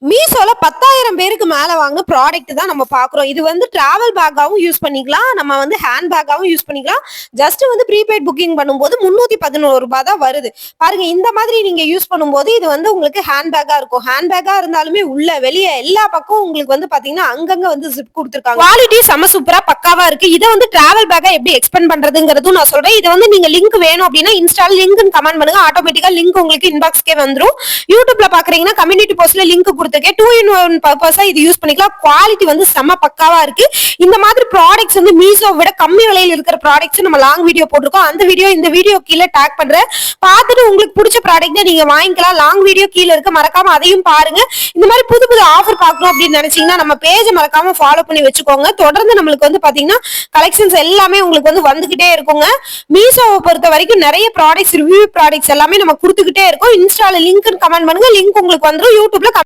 மீஷோல 10,000 பேருக்கு மேல வாங்கின ப்ராடக்ட் தான் நம்ம பாக்குறோம். இது வந்து டிராவல் பேக்காவும் யூஸ் பண்ணிக்கலாம், நம்ம வந்து ஹேண்ட் பேக்காவும் யூஸ் பண்ணிக்கலாம். ஜஸ்ட் வந்து ப்ரீபெய்ட் புக்கிங் பண்ணும்போது ₹311 தான் வருது. பாருங்க, இந்த மாதிரி நீங்க யூஸ் பண்ணும்போது இது வந்து உங்களுக்கு ஹேண்ட் பேக்கா இருக்கும். ஹேண்ட் பேக்கா இருந்தாலுமே உள்ள வெளியே எல்லா பக்கம் உங்களுக்கு வந்து பாத்தீங்கன்னா அங்கங்க வந்து ஜிப் கொடுத்துருக்காங்க. குவாலிட்டி செம சூப்பரா பக்காவா இருக்கு. இதை வந்து டிராவல் பேக்கா எப்படி எக்ஸ்பெண்ட் பண்றதுங்கிறதும் நான் சொல்றேன். இது வந்து நீங்க லிங்க் வேணும் அப்படின்னா இன்ஸ்டால் லிங்க் கமெண்ட் பண்ணுங்க, ஆட்டோமேட்டிக்கா லிங்க் உங்களுக்கு இன்பாக்ஸ்க்கே வந்துரும். யூடியூப்ல பாக்குறீங்கன்னா கம்யூனிட்டி போஸ்ட்ல லிங்க் கொடுத்துருக்கேன். 2-in-1 பர்பஸா இது யூஸ் பண்ணிக்கலாம். குவாலிட்டி வந்து செம பக்காவா இருக்கு. இந்த மாதிரி ப்ராடக்ட்ஸ் வந்து மீஷோ விட கம்மி விலையில இருக்கிற ப்ராடக்ட்ஸ் நம்ம லாங் வீடியோ போட்டிருக்கோம். அந்த வீடியோ இந்த வீடியோ கீழே டாக் பண்றேன், பார்த்துட்டு உங்களுக்கு பிடிச்ச ப்ராடக்ட் நீங்க வாங்கிக்கலாம். லாங் வீடியோ கீழே இருக்க, மறக்காம அதையும் பாருங்க. இந்த மாதிரி புது புது ஆஃபர் பார்க்கணும் அப்படின்னு நினைச்சீங்கன்னா நம்ம பேஜை மறக்காம ஃபாலோ பண்ணி வச்சுக்கோங்க. தொடர்ந்து நம்மளுக்கு வந்து பாத்தீங்கன்னா கலெக்ஷன்ஸ் எல்லாமே உங்களுக்கு வந்து வந்துகிட்டே இருக்குங்க. மீஷோவை பொறுத்த வரைக்கும் நிறைய ப்ராடக்ட்ஸ், ரிவ்யூ ப்ராடக்ட்ஸ் எல்லாமே நம்ம கொடுத்துக்கிட்டே இருக்கோம். இன்ஸ்டால லிங்க் கமெண்ட் பண்ணுங்க, லிங்க் உங்களுக்கு வந்துடும். யூடியூப்ல